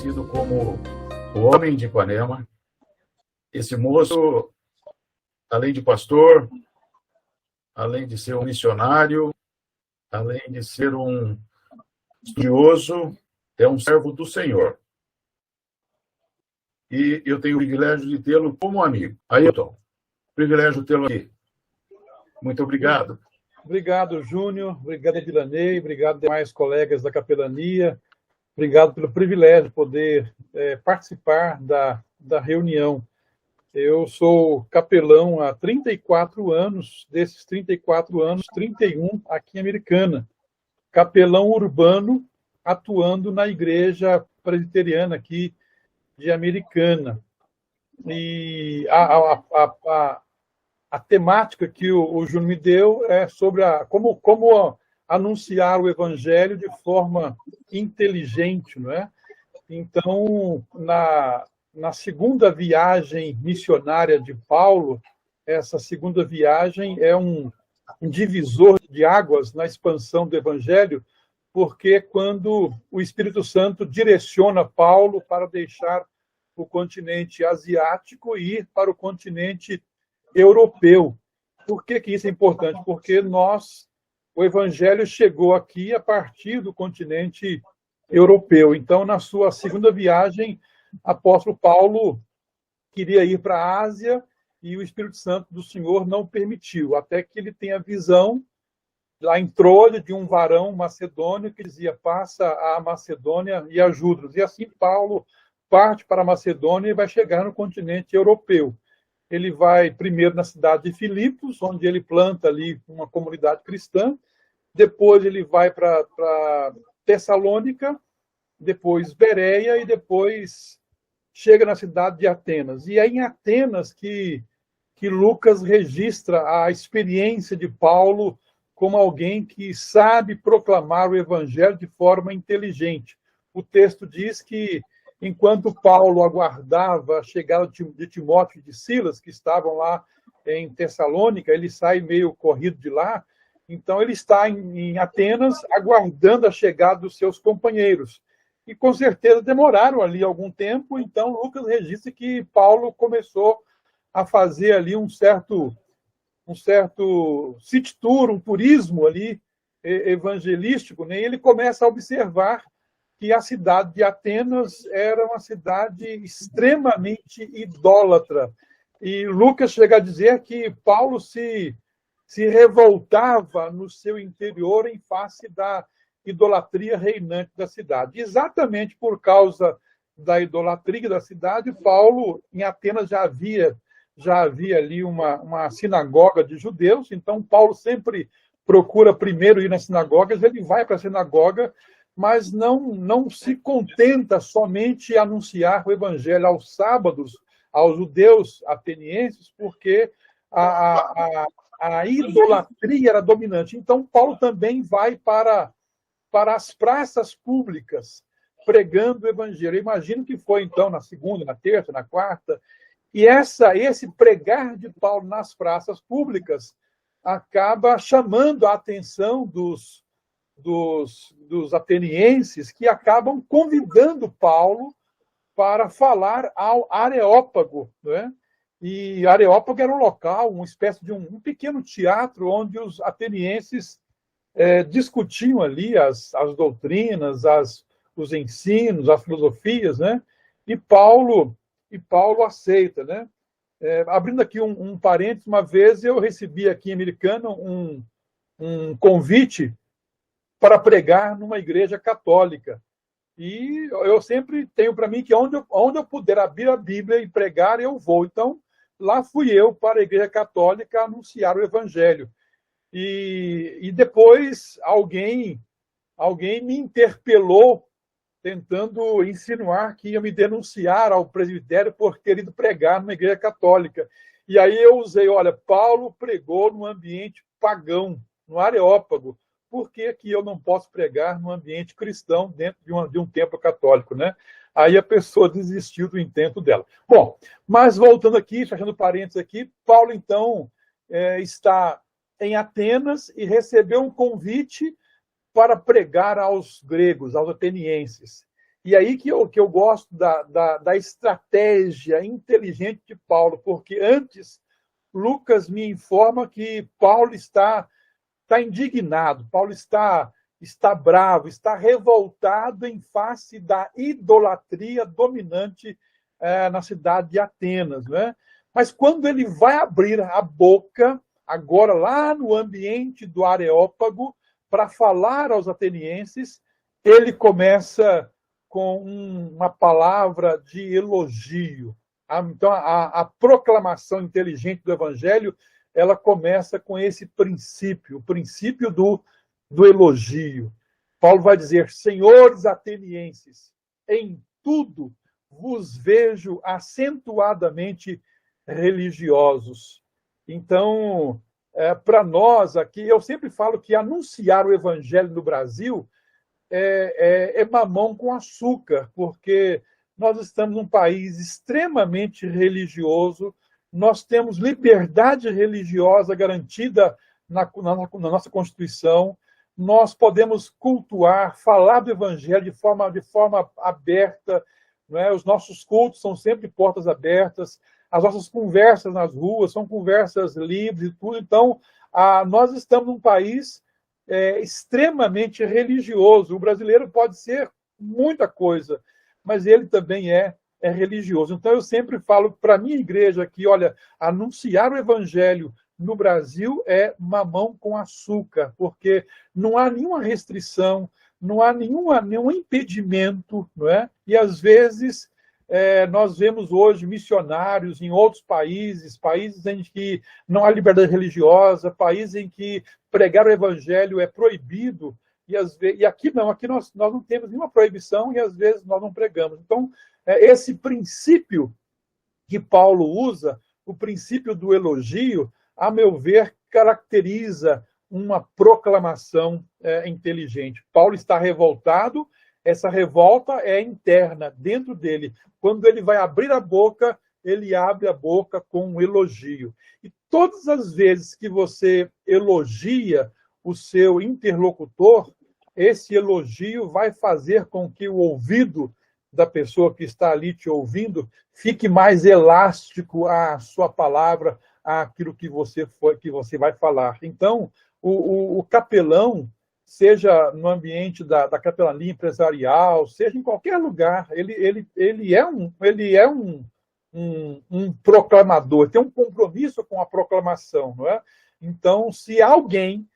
conhecido como o Homem de Ipanema. Esse moço, além de pastor, além de ser um missionário, além de ser um estudioso, é um servo do Senhor. E eu tenho o privilégio de tê-lo como amigo. Ailton, privilégio tê-lo aqui. Muito obrigado. Obrigado, Júnior. Obrigado, Dilanei. Obrigado, demais colegas da capelania. Obrigado pelo privilégio de poder participar da reunião. Eu sou capelão há 34 anos, desses 34 anos, 31 aqui em Americana. Capelão urbano, atuando na igreja presbiteriana aqui de Americana. E a temática que o Júnior me deu é sobre como anunciar o evangelho de forma inteligente, não é? Então, na segunda viagem missionária de Paulo, essa segunda viagem é um divisor de águas na expansão do evangelho, porque quando o Espírito Santo direciona Paulo para deixar o continente asiático e ir para o continente europeu. Por que isso é importante? Porque o evangelho chegou aqui a partir do continente europeu. Então, na sua segunda viagem, apóstolo Paulo queria ir para a Ásia e o Espírito Santo do Senhor não permitiu, até que ele tenha visão lá em Troia de um varão macedônio que dizia: passa a Macedônia e ajuda-nos. E assim Paulo parte para a Macedônia e vai chegar no continente europeu. Ele vai primeiro na cidade de Filipos, onde ele planta ali uma comunidade cristã. Depois ele vai para Tessalônica, depois Bereia e depois chega na cidade de Atenas. E é em Atenas que Lucas registra a experiência de Paulo como alguém que sabe proclamar o evangelho de forma inteligente. O texto diz que, enquanto Paulo aguardava a chegada de Timóteo e de Silas, que estavam lá em Tessalônica, ele sai meio corrido de lá, então ele está em Atenas aguardando a chegada dos seus companheiros. E com certeza demoraram ali algum tempo, então Lucas registra que Paulo começou a fazer ali um certo city tour, um turismo ali evangelístico, né? E ele começa a observar que a cidade de Atenas era uma cidade extremamente idólatra. E Lucas chega a dizer que Paulo se revoltava no seu interior em face da idolatria reinante da cidade. Exatamente por causa da idolatria da cidade, Paulo, em Atenas, já havia ali uma sinagoga de judeus, então Paulo sempre procura primeiro ir nas sinagogas, ele vai para a sinagoga, mas não se contenta somente em anunciar o evangelho aos sábados, aos judeus atenienses, porque a idolatria era dominante. Então, Paulo também vai para as praças públicas, pregando o evangelho. Eu imagino que foi, então, na segunda, na terça, na quarta. E esse pregar de Paulo nas praças públicas acaba chamando a atenção dos atenienses, que acabam convidando Paulo para falar ao Areópago, né? E Areópago era um local, uma espécie de um pequeno teatro onde os atenienses discutiam ali as doutrinas, os ensinos, as filosofias, né? E Paulo aceita, né? Abrindo aqui um parênteses, uma vez eu recebi aqui em Americana um convite para pregar numa igreja católica. E eu sempre tenho para mim que onde eu puder abrir a Bíblia e pregar, eu vou. Então, lá fui eu para a igreja católica anunciar o evangelho. E depois alguém me interpelou, tentando insinuar que ia me denunciar ao presbitério por ter ido pregar numa igreja católica. E aí eu usei, olha, Paulo pregou num ambiente pagão, no Areópago. Por que eu não posso pregar num ambiente cristão dentro de um templo católico, né? Aí a pessoa desistiu do intento dela. Bom, mas voltando aqui, fechando parênteses aqui, Paulo, então, está em Atenas e recebeu um convite para pregar aos gregos, aos atenienses. E aí que eu gosto da estratégia inteligente de Paulo, porque antes Lucas me informa que Paulo está indignado, Paulo está bravo, está revoltado em face da idolatria dominante na cidade de Atenas, né? Mas quando ele vai abrir a boca, agora lá no ambiente do Areópago, para falar aos atenienses, ele começa com uma palavra de elogio. Então, a proclamação inteligente do Evangelho, ela começa com esse princípio, o princípio do elogio. Paulo vai dizer: senhores atenienses, em tudo vos vejo acentuadamente religiosos. Então, para nós aqui, eu sempre falo que anunciar o Evangelho no Brasil é mamão com açúcar, porque nós estamos num país extremamente religioso, nós temos liberdade religiosa garantida na nossa Constituição, nós podemos cultuar, falar do Evangelho de forma aberta, não é? Os nossos cultos são sempre portas abertas, as nossas conversas nas ruas são conversas livres e tudo. Então, nós estamos num país extremamente religioso. O brasileiro pode ser muita coisa, mas ele também é religioso. Então, eu sempre falo para a minha igreja que, olha, anunciar o Evangelho no Brasil é mamão com açúcar, porque não há nenhuma restrição, não há nenhum impedimento, não é? E, às vezes, nós vemos hoje missionários em outros países em que não há liberdade religiosa, países em que pregar o Evangelho é proibido, e aqui não, aqui nós não temos nenhuma proibição e, às vezes, nós não pregamos. Então, esse princípio que Paulo usa, o princípio do elogio, a meu ver, caracteriza uma proclamação inteligente. Paulo está revoltado, essa revolta é interna, dentro dele. Quando ele vai abrir a boca, ele abre a boca com um elogio. E todas as vezes que você elogia o seu interlocutor, esse elogio vai fazer com que o ouvido da pessoa que está ali te ouvindo fique mais elástico à sua palavra, àquilo que você vai falar. Então, o capelão, seja no ambiente da capelania empresarial, seja em qualquer lugar, ele é um proclamador, tem um compromisso com a proclamação, não é? Então, se alguém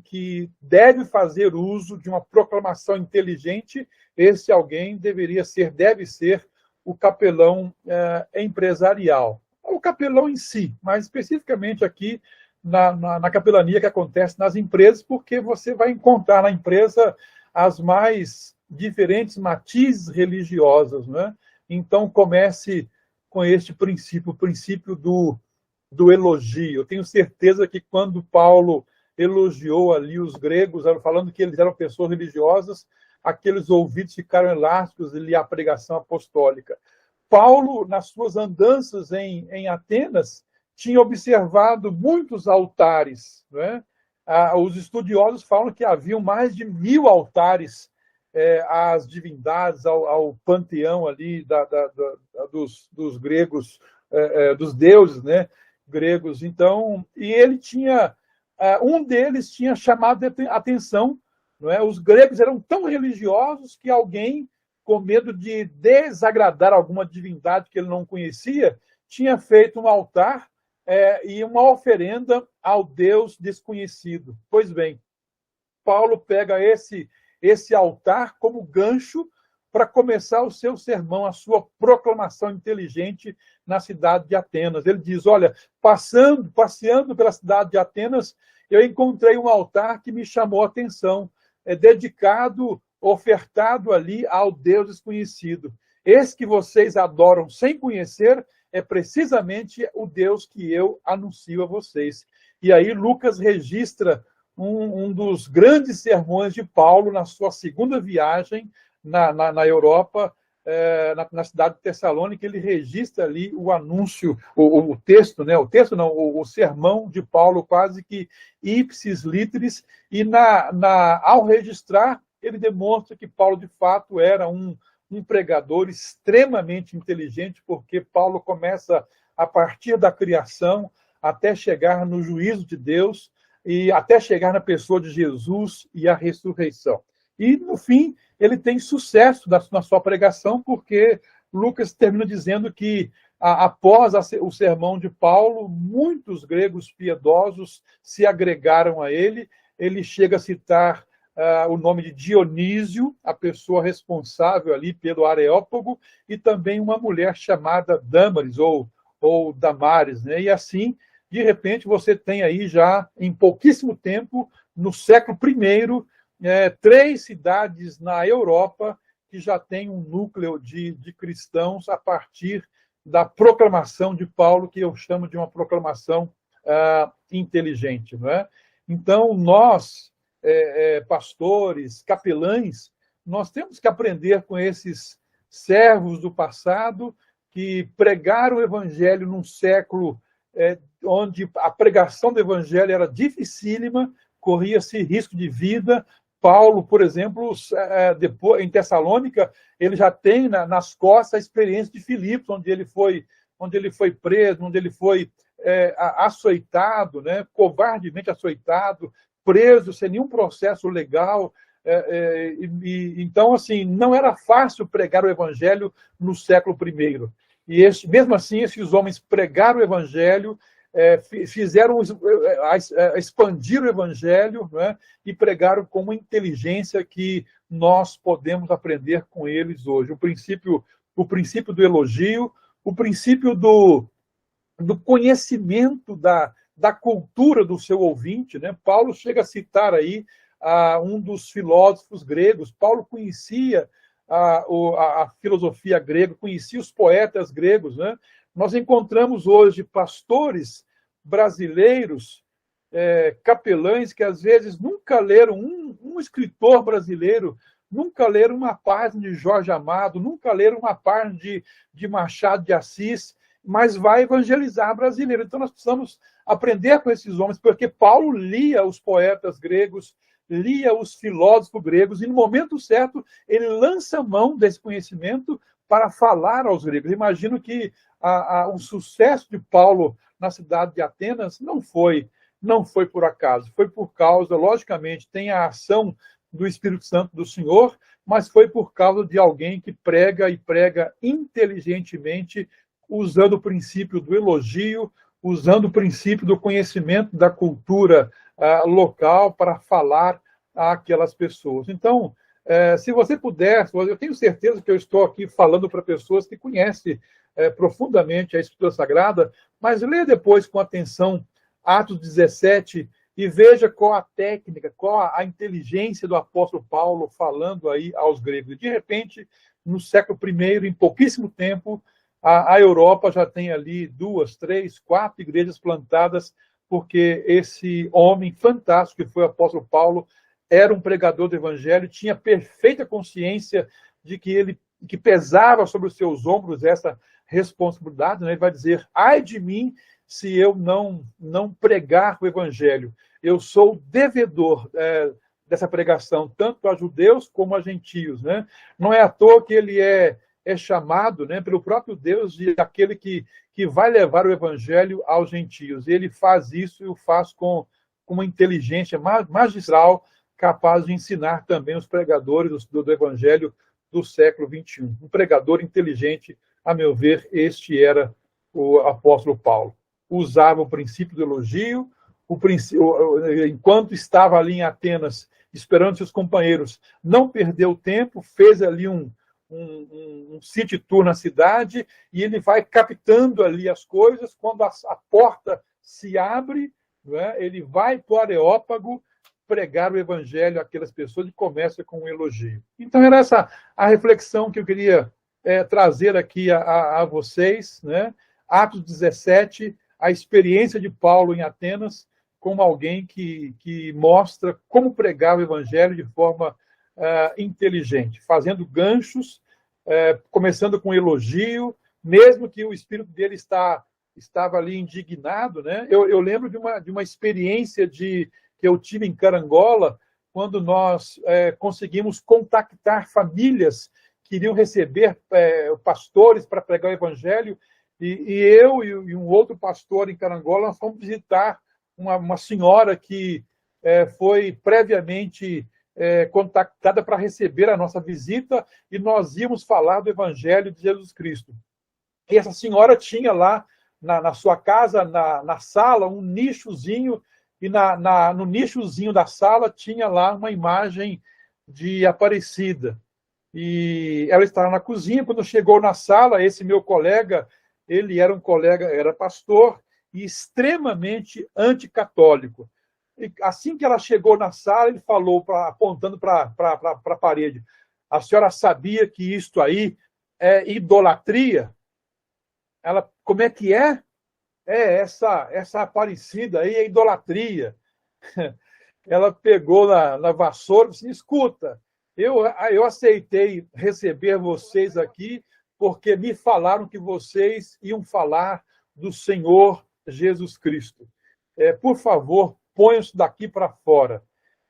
que deve fazer uso de uma proclamação inteligente, esse alguém deve ser o capelão empresarial. O capelão em si, mas especificamente aqui na capelania que acontece nas empresas, porque você vai encontrar na empresa as mais diferentes matizes religiosas, né? Então, comece com este princípio, o princípio do elogio. Eu tenho certeza que quando Paulo elogiou ali os gregos, falando que eles eram pessoas religiosas, aqueles ouvidos ficaram elásticos ali à pregação apostólica. Paulo, nas suas andanças em Atenas, tinha observado muitos altares, né? Os estudiosos falam que haviam mais de 1000 altares às divindades, ao panteão ali dos gregos, dos deuses, né, gregos. Então, e ele tinha, um deles tinha chamado a atenção, não é? Os gregos eram tão religiosos que alguém, com medo de desagradar alguma divindade que ele não conhecia, tinha feito um altar e uma oferenda ao Deus desconhecido. Pois bem, Paulo pega esse altar como gancho para começar o seu sermão, a sua proclamação inteligente na cidade de Atenas. Ele diz, olha, passeando pela cidade de Atenas, eu encontrei um altar que me chamou a atenção, dedicado, ofertado ali ao Deus desconhecido. Esse que vocês adoram sem conhecer é precisamente o Deus que eu anuncio a vocês. E aí Lucas registra um dos grandes sermões de Paulo na sua segunda viagem na Europa, na cidade de Tessalônica. Ele registra ali o anúncio, o texto, né? O sermão de Paulo, quase que ipsis literis, e ao registrar, ele demonstra que Paulo, de fato, era um pregador extremamente inteligente, porque Paulo começa a partir da criação até chegar no juízo de Deus e até chegar na pessoa de Jesus e a ressurreição. E, no fim, ele tem sucesso na sua pregação, porque Lucas termina dizendo que, após o sermão de Paulo, muitos gregos piedosos se agregaram a ele. Ele chega a citar o nome de Dionísio, a pessoa responsável ali pelo Areópago, e também uma mulher chamada Dâmaris, ou Damares, né? E assim, de repente, você tem aí já, em pouquíssimo tempo, no século I, 3 cidades na Europa que já têm um núcleo de cristãos a partir da proclamação de Paulo, que eu chamo de uma proclamação inteligente. Não é? Então, nós, pastores, capelães, nós temos que aprender com esses servos do passado que pregaram o evangelho num século onde a pregação do evangelho era dificílima, corria-se risco de vida. Paulo, por exemplo, depois, em Tessalônica, ele já tem nas costas a experiência de Filipos, onde ele foi preso, onde ele foi açoitado, né, covardemente açoitado, preso, sem nenhum processo legal. Então, assim, não era fácil pregar o evangelho no século I. E mesmo assim, esses homens pregaram o evangelho, fizeram expandir o evangelho, né, e pregaram com uma inteligência que nós podemos aprender com eles hoje. O princípio do elogio, o princípio do conhecimento da cultura do seu ouvinte, né? Paulo chega a citar aí um dos filósofos gregos. Paulo conhecia a filosofia grega, conhecia os poetas gregos, né? Nós encontramos hoje pastores brasileiros, capelães, que às vezes nunca leram um escritor brasileiro, nunca leram uma página de Jorge Amado, nunca leram uma página de Machado de Assis, mas vai evangelizar brasileiro. Então nós precisamos aprender com esses homens, porque Paulo lia os poetas gregos, lia os filósofos gregos, e no momento certo ele lança mão desse conhecimento para falar aos gregos. Imagino que o sucesso de Paulo na cidade de Atenas não foi por acaso, foi por causa, logicamente, tem a ação do Espírito Santo do Senhor, mas foi por causa de alguém que prega e prega inteligentemente, usando o princípio do elogio, usando o princípio do conhecimento da cultura local para falar àquelas pessoas. Então, se você puder, eu tenho certeza que eu estou aqui falando para pessoas que conhecem profundamente a Escritura Sagrada, mas leia depois com atenção Atos 17 e veja qual a técnica, qual a inteligência do apóstolo Paulo falando aí aos gregos. De repente, no século I, em pouquíssimo tempo, a Europa já tem ali 2, 3, 4 igrejas plantadas, porque esse homem fantástico que foi o apóstolo Paulo era um pregador do evangelho, tinha perfeita consciência de que pesava sobre os seus ombros essa responsabilidade, né? Ele vai dizer: ai de mim se eu não pregar o evangelho. Eu sou devedor dessa pregação, tanto a judeus como a gentios, né? Não é à toa que ele é chamado, né, pelo próprio Deus de aquele que vai levar o evangelho aos gentios. E ele faz isso e o faz com uma inteligência magistral, capaz de ensinar também os pregadores do evangelho do século XXI. Um pregador inteligente, a meu ver, este era o apóstolo Paulo. Usava o princípio do elogio, enquanto estava ali em Atenas, esperando seus companheiros, não perdeu tempo, fez ali um city tour na cidade, e ele vai captando ali as coisas. Quando a porta se abre, né, ele vai para o Areópago pregar o evangelho àquelas pessoas e começa com um elogio. Então, era essa a reflexão que eu queria trazer aqui a vocês, né? Atos 17, a experiência de Paulo em Atenas, como alguém que mostra como pregar o evangelho de forma inteligente, fazendo ganchos, começando com elogio, mesmo que o espírito dele estava ali indignado, né? Eu lembro de uma experiência que eu tive em Carangola, quando nós conseguimos contactar famílias que iriam receber pastores para pregar o evangelho, e eu e um outro pastor em Carangola, nós fomos visitar uma senhora que foi previamente contactada para receber a nossa visita, e nós íamos falar do evangelho de Jesus Cristo. E essa senhora tinha lá na sua casa, na sala, um nichozinho, e no nichozinho da sala tinha lá uma imagem de Aparecida. E ela estava na cozinha. Quando chegou na sala, esse meu colega, ele era era pastor e extremamente anticatólico. E assim que ela chegou na sala, ele falou, apontando para a parede: a senhora sabia que isto aí é idolatria? Ela, como é que é? Essa Aparecida aí é idolatria. Ela pegou na vassoura e disse: escuta, eu aceitei receber vocês aqui porque me falaram que vocês iam falar do Senhor Jesus Cristo. Por favor, ponham isso daqui para fora.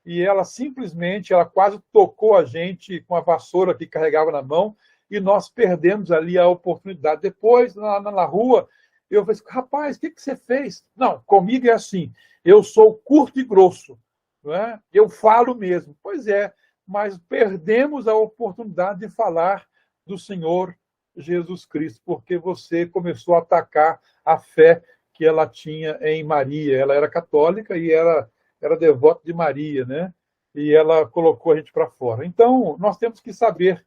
E ela simplesmente, ela quase tocou a gente com a vassoura que carregava na mão, e nós perdemos ali a oportunidade. Depois, na rua, eu falei: rapaz, o que você fez? Não, comigo é assim, eu sou curto e grosso, não é? Eu falo mesmo. Pois é, mas perdemos a oportunidade de falar do Senhor Jesus Cristo, porque você começou a atacar a fé que ela tinha em Maria. Ela era católica e era devota de Maria, né? E ela colocou a gente para fora. Então, nós temos que saber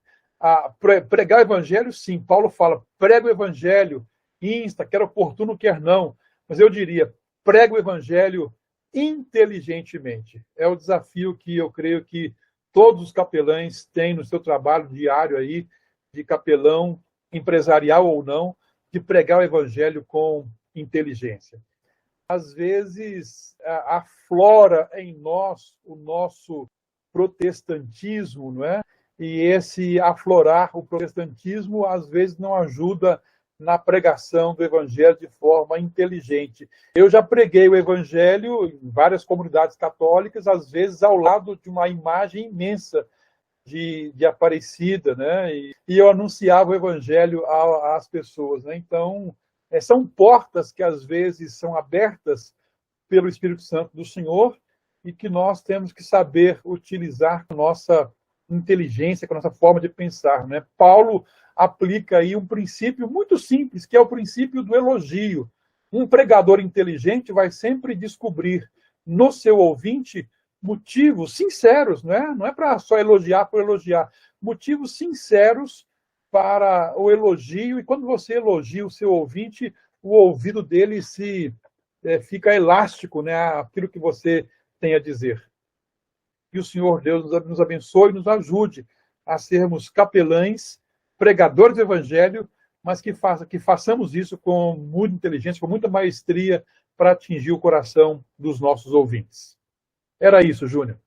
pregar o evangelho, sim. Paulo fala: prega o evangelho, insta, quer oportuno, quer não. Mas eu diria: prega o evangelho inteligentemente. É o desafio que eu creio que todos os capelães têm no seu trabalho diário aí, de capelão, empresarial ou não, de pregar o evangelho com inteligência. Às vezes, aflora em nós o nosso protestantismo, não é? E esse aflorar o protestantismo, às vezes, não ajuda na pregação do evangelho de forma inteligente. Eu já preguei o evangelho em várias comunidades católicas, às vezes ao lado de uma imagem imensa de Aparecida, né? E eu anunciava o evangelho às pessoas, né? Então, são portas que às vezes são abertas pelo Espírito Santo do Senhor e que nós temos que saber utilizar com nossa inteligência, com a nossa forma de pensar, né? Paulo aplica aí um princípio muito simples, que é o princípio do elogio. Um pregador inteligente vai sempre descobrir no seu ouvinte motivos sinceros, não é para só elogiar por elogiar, motivos sinceros para o elogio. E quando você elogia o seu ouvinte, o ouvido dele fica elástico, né, aquilo que você tem a dizer. Que o Senhor Deus nos abençoe e nos ajude a sermos capelães, pregadores do evangelho, mas que façamos isso com muita inteligência, com muita maestria, para atingir o coração dos nossos ouvintes. Era isso, Júnior.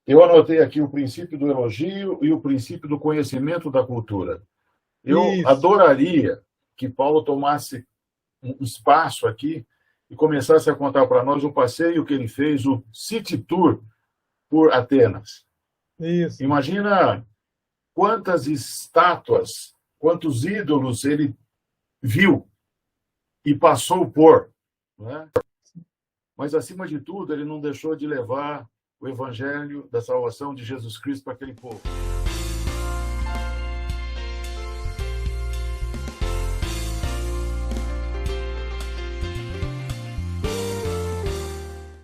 Eu anotei aqui o princípio do elogio e o princípio do conhecimento da cultura. Eu adoraria que Paulo tomasse um espaço aqui e começasse a contar para nós o passeio que ele fez, o City Tour por Atenas. Isso. Imagina quantas estátuas, quantos ídolos ele viu e passou por, né? Mas, acima de tudo, ele não deixou de levar o evangelho da salvação de Jesus Cristo para aquele povo.